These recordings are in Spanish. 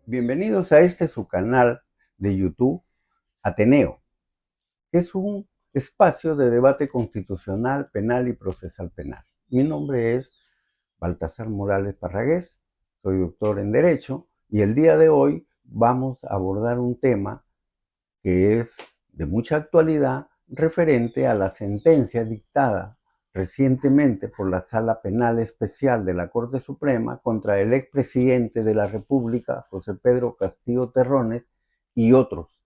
Bienvenidos a su canal de YouTube, Ateneo, que es un espacio de debate constitucional, penal y procesal penal. Mi nombre es Baltasar Morales Parragués, soy doctor en Derecho y el día de hoy vamos a abordar un tema que es de mucha actualidad referente a la sentencia dictada recientemente por la Sala Penal Especial de la Corte Suprema contra el expresidente de la República, José Pedro Castillo Terrones, y otros,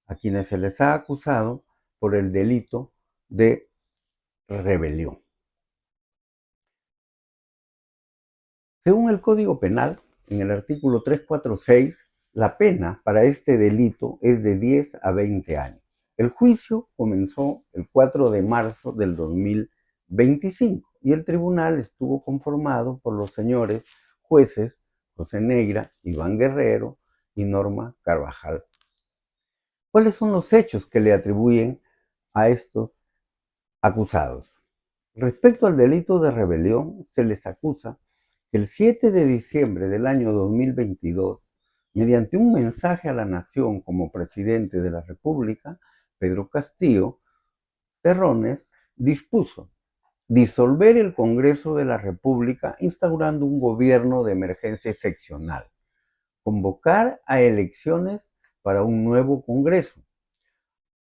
a quienes se les ha acusado por el delito de rebelión. Según el Código Penal, en el artículo 346, la pena para este delito es de 10 a 20 años. El juicio comenzó el 4 de marzo del 2025 y el tribunal estuvo conformado por los señores jueces José Negra, Iván Guerrero y Norma Carvajal. ¿Cuáles son los hechos que le atribuyen a estos acusados? Respecto al delito de rebelión, se les acusa que el 7 de diciembre del año 2022, mediante un mensaje a la nación como presidente de la República, Pedro Castillo Terrones dispuso disolver el Congreso de la República instaurando un gobierno de emergencia excepcional, convocar a elecciones para un nuevo Congreso,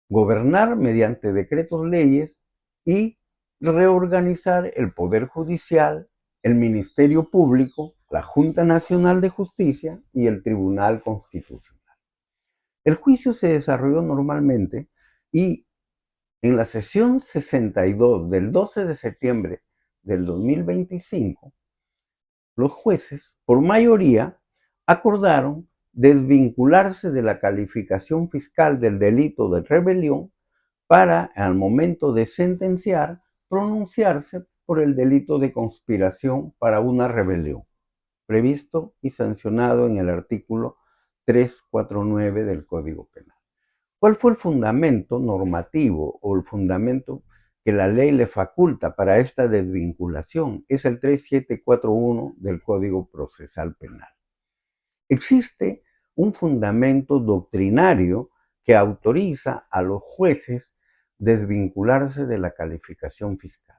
gobernar mediante decretos leyes y reorganizar el Poder Judicial, el Ministerio Público, la Junta Nacional de Justicia y el Tribunal Constitucional. El juicio se desarrolló normalmente y en la sesión 62 del 12 de septiembre del 2025, los jueces, por mayoría, acordaron desvincularse de la calificación fiscal del delito de rebelión para, al momento de sentenciar, pronunciarse por el delito de conspiración para una rebelión, previsto y sancionado en el artículo 349 del Código Penal. ¿Cuál fue el fundamento normativo o el fundamento que la ley le faculta para esta desvinculación? Es el 3741 del Código Procesal Penal. Existe un fundamento doctrinario que autoriza a los jueces desvincularse de la calificación fiscal.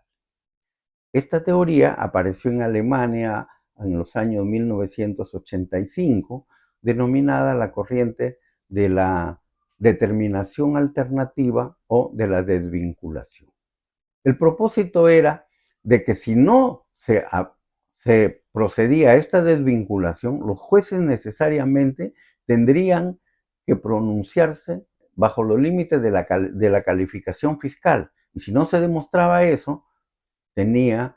Esta teoría apareció en Alemania en los años 1985, denominada la corriente de la determinación alternativa o de la desvinculación. El propósito era de que si no se procedía a esta desvinculación, los jueces necesariamente tendrían que pronunciarse bajo los límites de la calificación fiscal. Y si no se demostraba eso, tenía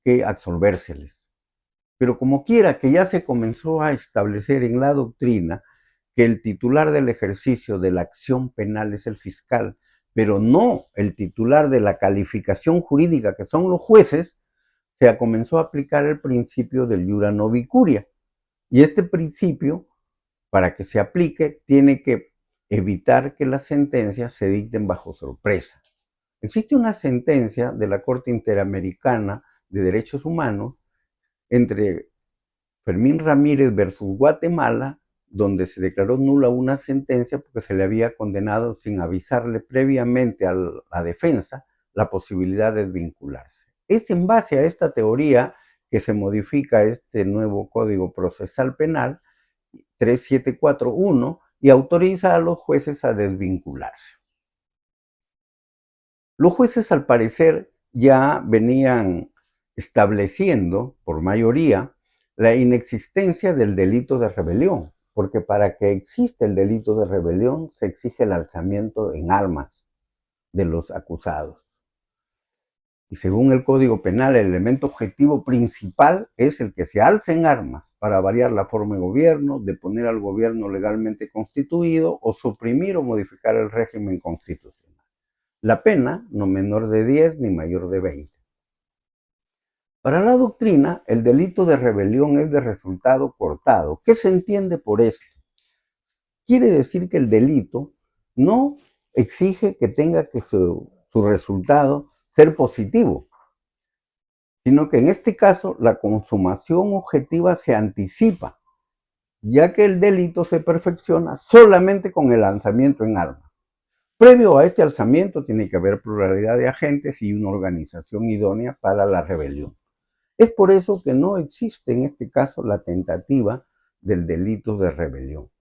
que absolvérseles. Pero como quiera que ya se comenzó a establecer en la doctrina que el titular del ejercicio de la acción penal es el fiscal, pero no el titular de la calificación jurídica, que son los jueces, se comenzó a aplicar el principio del iura novi curia. Y este principio, para que se aplique, tiene que evitar que las sentencias se dicten bajo sorpresa. Existe una sentencia de la Corte Interamericana de Derechos Humanos entre Fermín Ramírez versus Guatemala, donde se declaró nula una sentencia porque se le había condenado sin avisarle previamente a la defensa la posibilidad de desvincularse. Es en base a esta teoría que se modifica este nuevo Código Procesal Penal 3741 y autoriza a los jueces a desvincularse. Los jueces, al parecer, ya venían estableciendo por mayoría la inexistencia del delito de rebelión, porque para que exista el delito de rebelión se exige el alzamiento en armas de los acusados. Y según el Código Penal, el elemento objetivo principal es el que se alce en armas para variar la forma de gobierno, deponer al gobierno legalmente constituido o suprimir o modificar el régimen constitucional. La pena no menor de 10 ni mayor de 20. Para la doctrina, el delito de rebelión es de resultado cortado. ¿Qué se entiende por esto? Quiere decir que el delito no exige que tenga que su resultado ser positivo, sino que en este caso la consumación objetiva se anticipa ya que el delito se perfecciona solamente con el alzamiento en armas. Previo a este alzamiento tiene que haber pluralidad de agentes y una organización idónea para la rebelión. Es por eso que no existe en este caso la tentativa del delito de rebelión.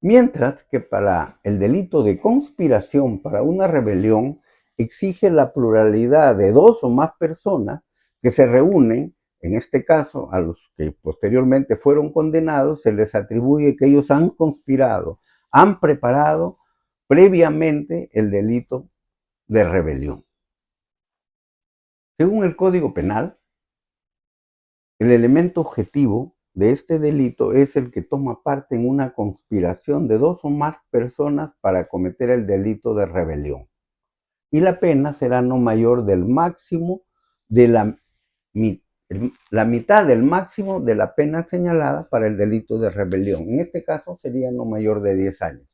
Mientras que para el delito de conspiración para una rebelión exige la pluralidad de dos o más personas que se reúnen. En este caso, a los que posteriormente fueron condenados, se les atribuye que ellos han conspirado, han preparado previamente el delito de rebelión. Según el Código Penal, el elemento objetivo de este delito es el que toma parte en una conspiración de dos o más personas para cometer el delito de rebelión. Y la pena será no mayor del máximo de la mitad del máximo de la pena señalada para el delito de rebelión. En este caso sería no mayor de 10 años.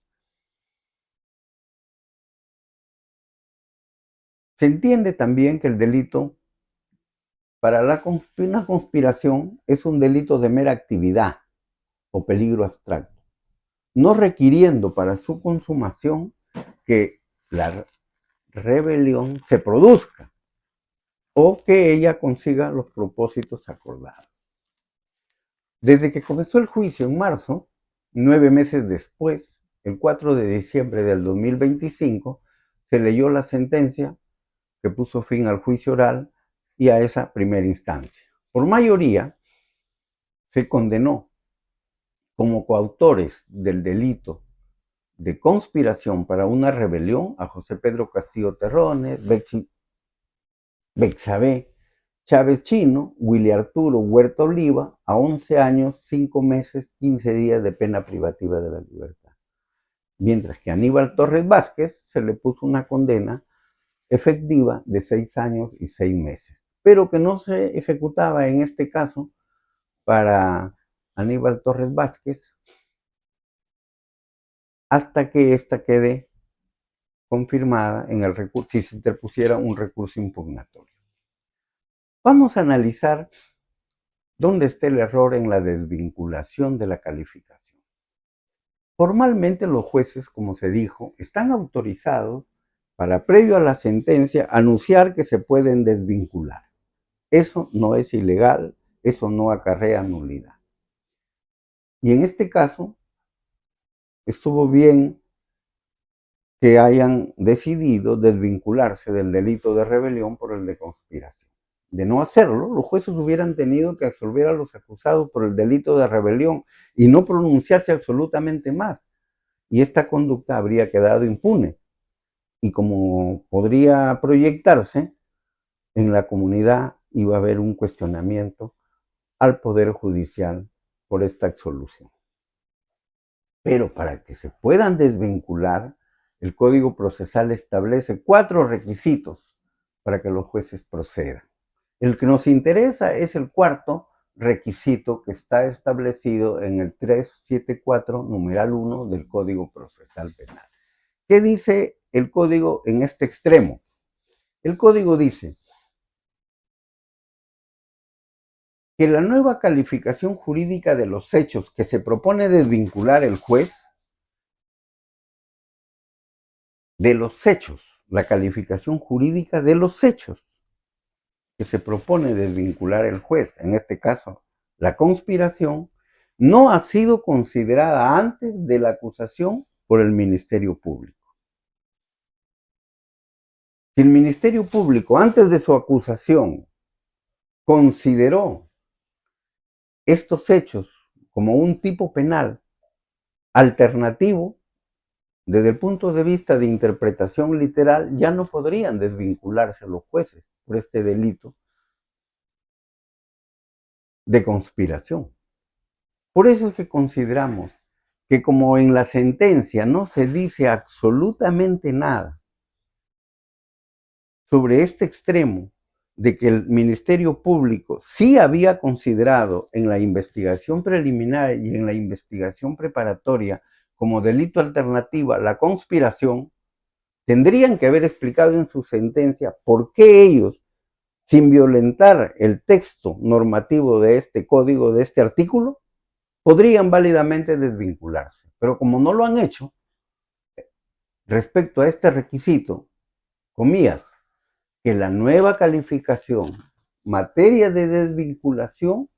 Se entiende también que el delito para una conspiración es un delito de mera actividad o peligro abstracto, no requiriendo para su consumación que la rebelión se produzca o que ella consiga los propósitos acordados. Desde que comenzó el juicio en marzo, 9 meses después, el 4 de diciembre del 2025, se leyó la sentencia que puso fin al juicio oral y a esa primera instancia. Por mayoría, se condenó como coautores del delito de conspiración para una rebelión a José Pedro Castillo Terrones, Bexabé Chávez Chino, Willy Arturo Huerta Oliva, a 11 años, 5 meses, 15 días de pena privativa de la libertad. Mientras que a Aníbal Torres Vázquez se le puso una condena efectiva de 6 años y 6 meses, pero que no se ejecutaba en este caso para Aníbal Torres Vázquez hasta que ésta quede confirmada en el recurso, si se interpusiera un recurso impugnatorio. Vamos a analizar dónde está el error en la desvinculación de la calificación. Formalmente los jueces, como se dijo, están autorizados para, previo a la sentencia, anunciar que se pueden desvincular. Eso no es ilegal, eso no acarrea nulidad. Y en este caso, estuvo bien que hayan decidido desvincularse del delito de rebelión por el de conspiración. De no hacerlo, los jueces hubieran tenido que absolver a los acusados por el delito de rebelión y no pronunciarse absolutamente más. Y esta conducta habría quedado impune. Y como podría proyectarse, en la comunidad iba a haber un cuestionamiento al Poder Judicial por esta absolución. Pero para que se puedan desvincular, el Código Procesal establece 4 requisitos para que los jueces procedan. El que nos interesa es el cuarto requisito que está establecido en el 374, numeral 1 del Código Procesal Penal. ¿Qué dice el Código en este extremo? El Código dice que la nueva calificación jurídica de los hechos que se propone desvincular el juez, de los hechos, la calificación jurídica de los hechos que se propone desvincular el juez, en este caso la conspiración, no ha sido considerada antes de la acusación por el Ministerio Público. Si el Ministerio Público antes de su acusación consideró estos hechos como un tipo penal alternativo, desde el punto de vista de interpretación literal, ya no podrían desvincularse los jueces por este delito de conspiración. Por eso es que consideramos que como en la sentencia no se dice absolutamente nada sobre este extremo de que el Ministerio Público sí había considerado en la investigación preliminar y en la investigación preparatoria como delito alternativo la conspiración, tendrían que haber explicado en su sentencia por qué ellos, sin violentar el texto normativo de este código, de este artículo, podrían válidamente desvincularse. Pero como no lo han hecho, respecto a este requisito, comillas, que la nueva calificación, materia de desvinculación,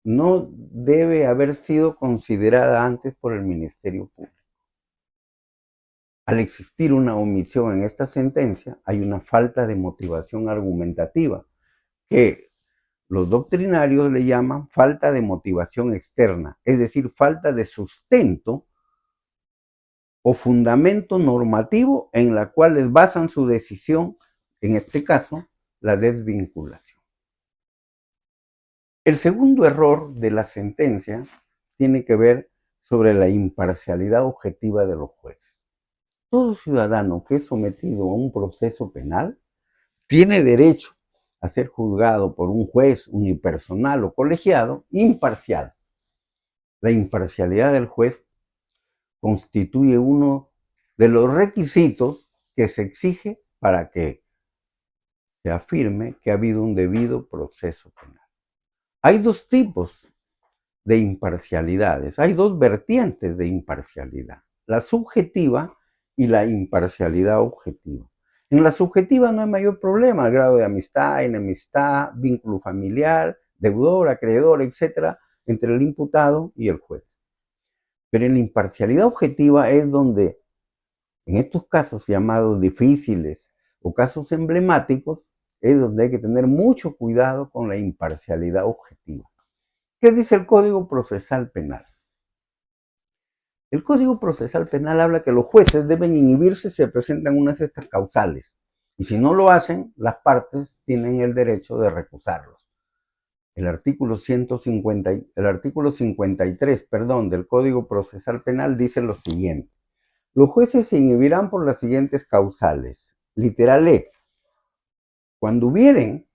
no debe haber sido considerada antes por el Ministerio Público. Al existir una omisión en esta sentencia, hay una falta de motivación argumentativa, que los doctrinarios le llaman falta de motivación externa, es decir, falta de sustento o fundamento normativo en la cual basan su decisión, en este caso, la desvinculación. El segundo error de la sentencia tiene que ver sobre la imparcialidad objetiva de los jueces. Todo ciudadano que es sometido a un proceso penal tiene derecho a ser juzgado por un juez unipersonal o colegiado imparcial. La imparcialidad del juez constituye uno de los requisitos que se exige para que se afirme que ha habido un debido proceso penal. Hay dos tipos de imparcialidades, hay dos vertientes de imparcialidad, la subjetiva y la imparcialidad objetiva. En la subjetiva no hay mayor problema, el grado de amistad, enemistad, vínculo familiar, deudor, acreedor, etcétera, entre el imputado y el juez. Pero en la imparcialidad objetiva es donde, en estos casos llamados difíciles o casos emblemáticos, es donde hay que tener mucho cuidado con la imparcialidad objetiva. ¿Qué dice el Código Procesal Penal? El Código Procesal Penal habla que los jueces deben inhibirse si se presentan unas de estas causales. Y si no lo hacen, las partes tienen el derecho de recusarlos. El artículo 53, del Código Procesal Penal dice lo siguiente. Los jueces se inhibirán por las siguientes causales. Literal E. Cuando hubieren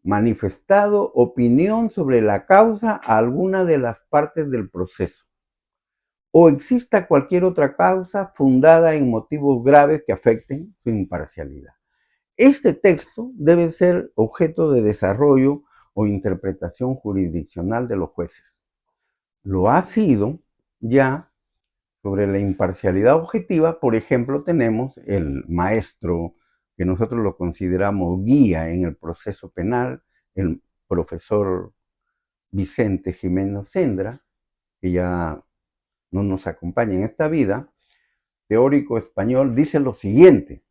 manifestado opinión sobre la causa a alguna de las partes del proceso, o exista cualquier otra causa fundada en motivos graves que afecten su imparcialidad. Este texto debe ser objeto de desarrollo o interpretación jurisdiccional de los jueces. Lo ha sido ya sobre la imparcialidad objetiva. Por ejemplo, tenemos el maestro, que nosotros lo consideramos guía en el proceso penal, el profesor Vicente Jimeno Sendra, que ya no nos acompaña en esta vida, teórico español, dice lo siguiente: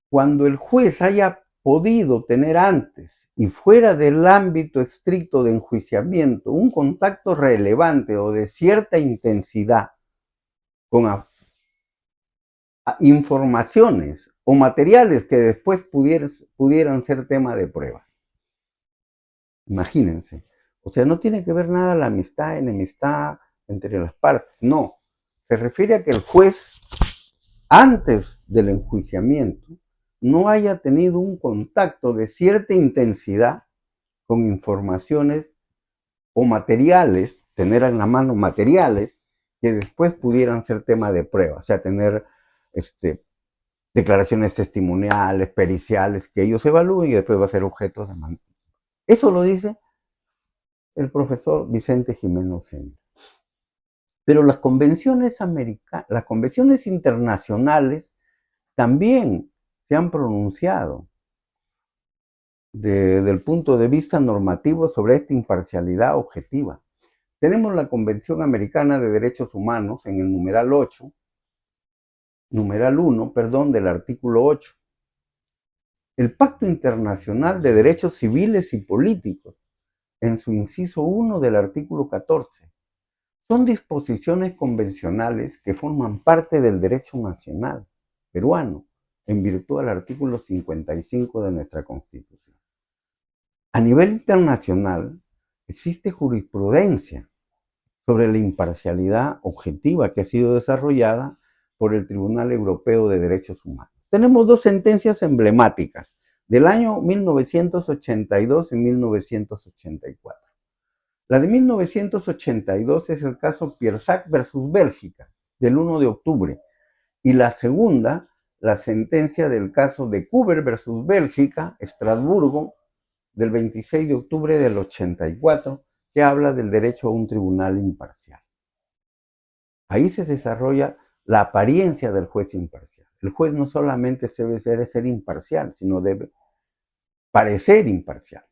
cuando el juez haya podido tener antes y fuera del ámbito estricto de enjuiciamiento un contacto relevante o de cierta intensidad con informaciones o materiales que después pudieran ser tema de prueba. Imagínense. O sea, no tiene que ver nada la amistad, enemistad entre las partes. No. Se refiere a que el juez, antes del enjuiciamiento, no haya tenido un contacto de cierta intensidad con informaciones o materiales, tener en la mano materiales que después pudieran ser tema de prueba, o sea, tener declaraciones testimoniales, periciales, que ellos evalúen y después va a ser objeto de mando. Eso lo dice el profesor Vicente Jimeno Sendra. Pero las convenciones internacionales también se han pronunciado desde el punto de vista normativo sobre esta imparcialidad objetiva. Tenemos la Convención Americana de Derechos Humanos en el numeral 1, del artículo 8. El Pacto Internacional de Derechos Civiles y Políticos, en su inciso 1 del artículo 14. Son disposiciones convencionales que forman parte del derecho nacional peruano, en virtud del artículo 55 de nuestra Constitución. A nivel internacional, existe jurisprudencia sobre la imparcialidad objetiva que ha sido desarrollada por el Tribunal Europeo de Derechos Humanos. Tenemos dos sentencias emblemáticas del año 1982 y 1984. La de 1982 es el caso Piersac versus Bélgica, del 1 de octubre, y la segunda, la sentencia del caso de Cuber versus Bélgica, Estrasburgo, del 26 de octubre del 84, que habla del derecho a un tribunal imparcial. Ahí se desarrolla la apariencia del juez imparcial. El juez no solamente debe ser imparcial, sino debe parecer imparcial.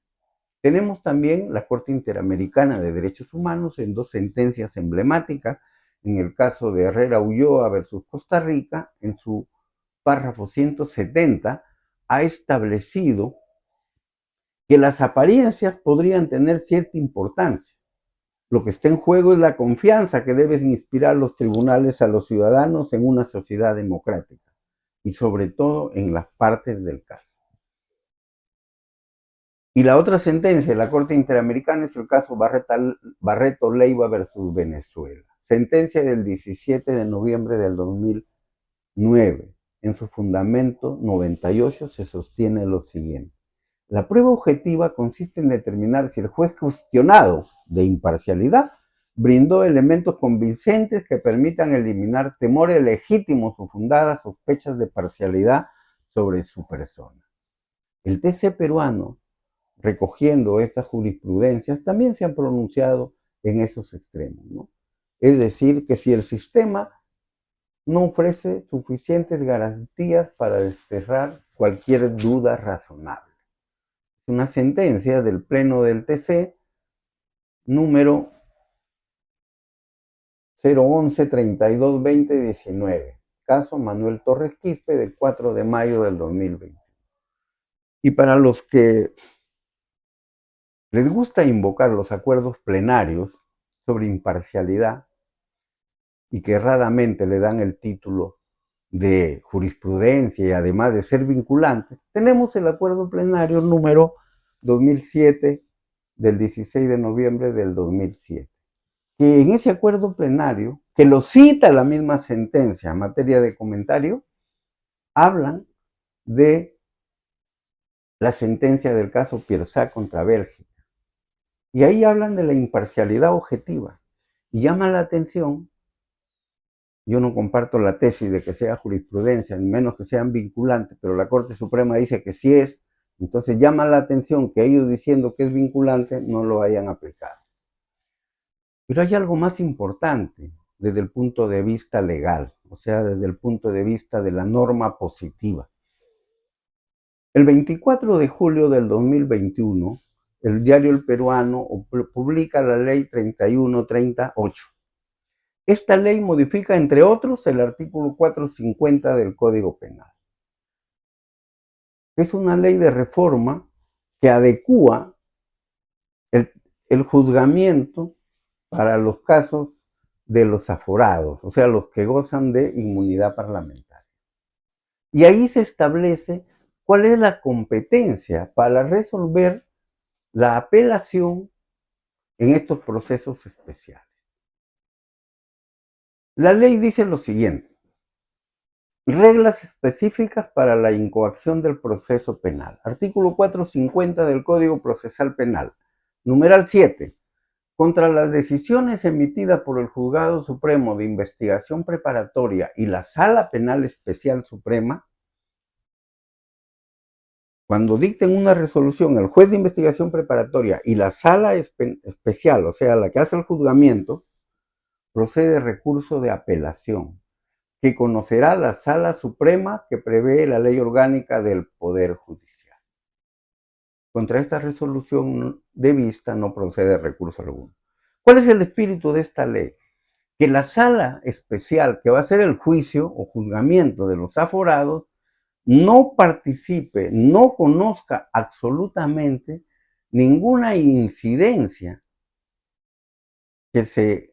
Tenemos también la Corte Interamericana de Derechos Humanos en dos sentencias emblemáticas. En el caso de Herrera Ulloa versus Costa Rica, en su párrafo 170, ha establecido que las apariencias podrían tener cierta importancia. Lo que está en juego es la confianza que deben inspirar los tribunales a los ciudadanos en una sociedad democrática y sobre todo en las partes del caso. Y la otra sentencia de la Corte Interamericana es el caso Barreto Leiva versus Venezuela. Sentencia del 17 de noviembre del 2009. En su fundamento 98 se sostiene lo siguiente. La prueba objetiva consiste en determinar si el juez cuestionado de imparcialidad brindó elementos convincentes que permitan eliminar temores legítimos o fundadas sospechas de parcialidad sobre su persona. El TC peruano, recogiendo estas jurisprudencias, también se han pronunciado en esos extremos, ¿no? Es decir, que si el sistema no ofrece suficientes garantías para desterrar cualquier duda razonable. Una sentencia del Pleno del TC número 011-32-20-19, caso Manuel Torres Quispe del 4 de mayo del 2020. Y para los que les gusta invocar los acuerdos plenarios sobre imparcialidad y que erradamente le dan el título de jurisprudencia y además de ser vinculantes, tenemos el acuerdo plenario número 2007 del 16 de noviembre del 2007, que en ese acuerdo plenario, que lo cita la misma sentencia en materia de comentario, hablan de la sentencia del caso Piersá contra Bélgica. Y ahí hablan de la imparcialidad objetiva. Y llama la atención, yo no comparto la tesis de que sea jurisprudencia, ni menos que sean vinculantes, pero la Corte Suprema dice que sí es, entonces llama la atención que ellos diciendo que es vinculante no lo hayan aplicado. Pero hay algo más importante desde el punto de vista legal, o sea, desde el punto de vista de la norma positiva. El 24 de julio del 2021, el diario El Peruano publica la ley 3138. Esta ley modifica, entre otros, el artículo 450 del Código Penal. Es una ley de reforma que adecúa el juzgamiento para los casos de los aforados, o sea, los que gozan de inmunidad parlamentaria. Y ahí se establece cuál es la competencia para resolver la apelación en estos procesos especiales. La ley dice lo siguiente: reglas específicas para la incoacción del proceso penal. Artículo 450 del Código Procesal Penal. Numeral 7. Contra las decisiones emitidas por el Juzgado Supremo de Investigación Preparatoria y la Sala Penal Especial Suprema, cuando dicten una resolución el juez de investigación preparatoria y la Sala Especial, o sea, la que hace el juzgamiento, procede recurso de apelación, que conocerá la Sala Suprema que prevé la Ley Orgánica del Poder Judicial. Contra esta resolución de vista no procede recurso alguno. ¿Cuál es el espíritu de esta ley? Que la Sala Especial que va a hacer el juicio o juzgamiento de los aforados no participe, no conozca absolutamente ninguna incidencia que se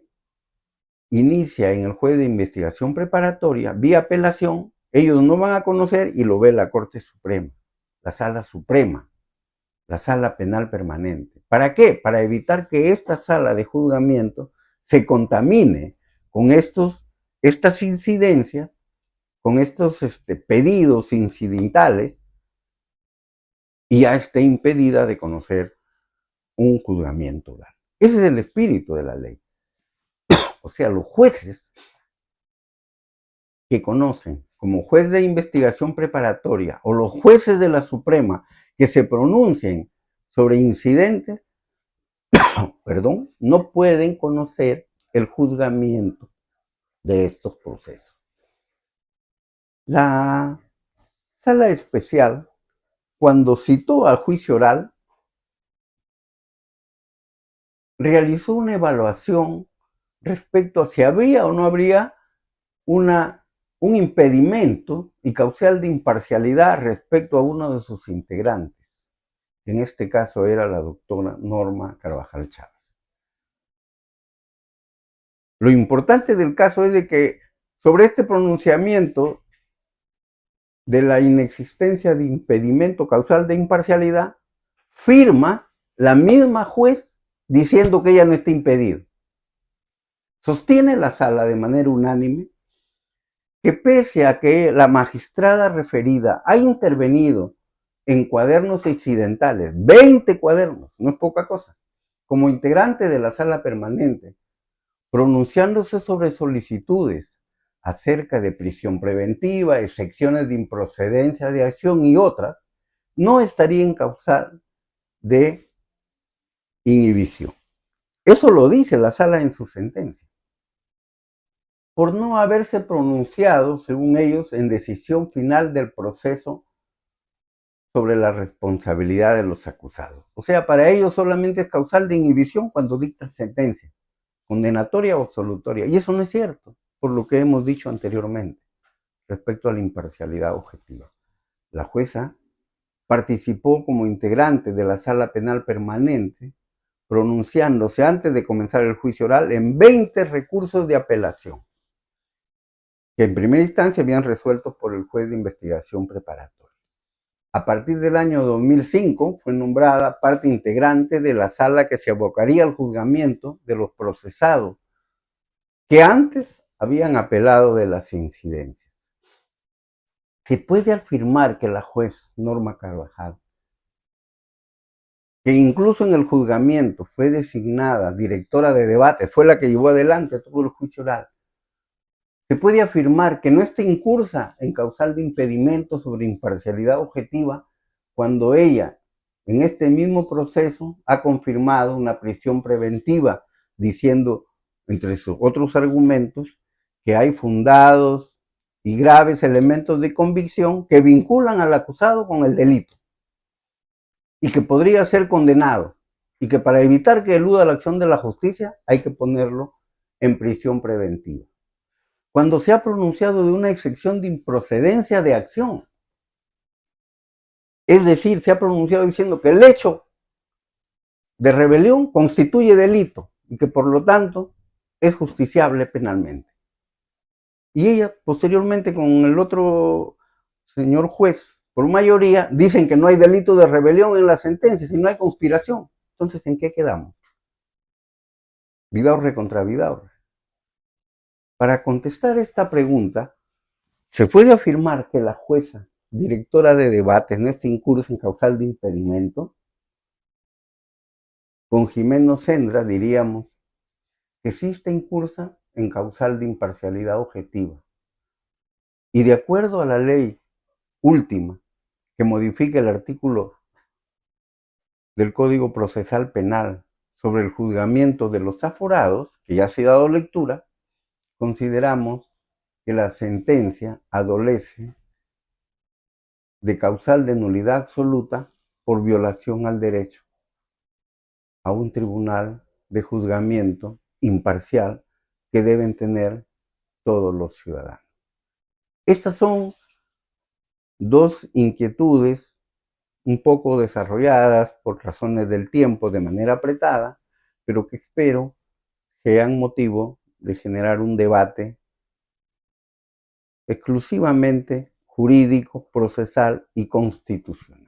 inicia en el juez de investigación preparatoria vía apelación. Ellos no van a conocer y lo ve la Corte Suprema, la Sala Suprema, la Sala Penal Permanente. ¿Para qué? Para evitar que esta sala de juzgamiento se contamine con estas incidencias, con estos pedidos incidentales, y ya esté impedida de conocer un juzgamiento oral. Ese es el espíritu de la ley. O sea, los jueces que conocen como juez de investigación preparatoria o los jueces de la Suprema que se pronuncien sobre incidentes perdón, no pueden conocer el juzgamiento de estos procesos. La sala especial, cuando citó al juicio oral, realizó una evaluación respecto a si habría o no habría un impedimento y causal de imparcialidad respecto a uno de sus integrantes, que en este caso era la doctora Norma Carvajal Chávez. Lo importante del caso es de que sobre este pronunciamiento de la inexistencia de impedimento causal de imparcialidad, firma la misma juez diciendo que ella no está impedida. Sostiene la sala de manera unánime que pese a que la magistrada referida ha intervenido en cuadernos incidentales, 20 cuadernos, no es poca cosa, como integrante de la sala permanente, pronunciándose sobre solicitudes acerca de prisión preventiva, excepciones de improcedencia de acción y otras, no estaría en causal de inhibición. Eso lo dice la sala en su sentencia. Por no haberse pronunciado, según ellos, en decisión final del proceso sobre la responsabilidad de los acusados. O sea, para ellos solamente es causal de inhibición cuando dictan sentencia, condenatoria o absolutoria. Y eso no es cierto, por lo que hemos dicho anteriormente, respecto a la imparcialidad objetiva. La jueza participó como integrante de la sala penal permanente, pronunciándose antes de comenzar el juicio oral en 20 recursos de apelación, que en primera instancia habían resuelto por el juez de investigación preparatoria. A partir del año 2005 fue nombrada parte integrante de la sala que se abocaría al juzgamiento de los procesados que antes habían apelado de las incidencias. Se puede afirmar que la juez Norma Carvajal, que incluso en el juzgamiento fue designada directora de debate, fue la que llevó adelante todo el juicio oral, se puede afirmar que no está incursa en causal de impedimento sobre imparcialidad objetiva cuando ella, en este mismo proceso, ha confirmado una prisión preventiva, diciendo, entre sus otros argumentos, que hay fundados y graves elementos de convicción que vinculan al acusado con el delito y que podría ser condenado y que para evitar que eluda la acción de la justicia hay que ponerlo en prisión preventiva. Cuando se ha pronunciado de una excepción de improcedencia de acción. Es decir, se ha pronunciado diciendo que el hecho de rebelión constituye delito y que por lo tanto es justiciable penalmente. Y ella, posteriormente, con el otro señor juez, por mayoría, dicen que no hay delito de rebelión en la sentencia, si no hay conspiración. Entonces, ¿en qué quedamos? Vidaurre contra Vidaurre. Para contestar esta pregunta, se puede afirmar que la jueza directora de debates no está incursa en causal de impedimento. Con Jimeno Sendra diríamos que sí está incursa en causal de imparcialidad objetiva. Y de acuerdo a la ley última que modifica el artículo del Código Procesal Penal sobre el juzgamiento de los aforados, que ya se ha dado lectura, consideramos que la sentencia adolece de causal de nulidad absoluta por violación al derecho a un tribunal de juzgamiento imparcial que deben tener todos los ciudadanos. Estas son dos inquietudes un poco desarrolladas por razones del tiempo de manera apretada, pero que espero sean motivo de generar un debate exclusivamente jurídico, procesal y constitucional.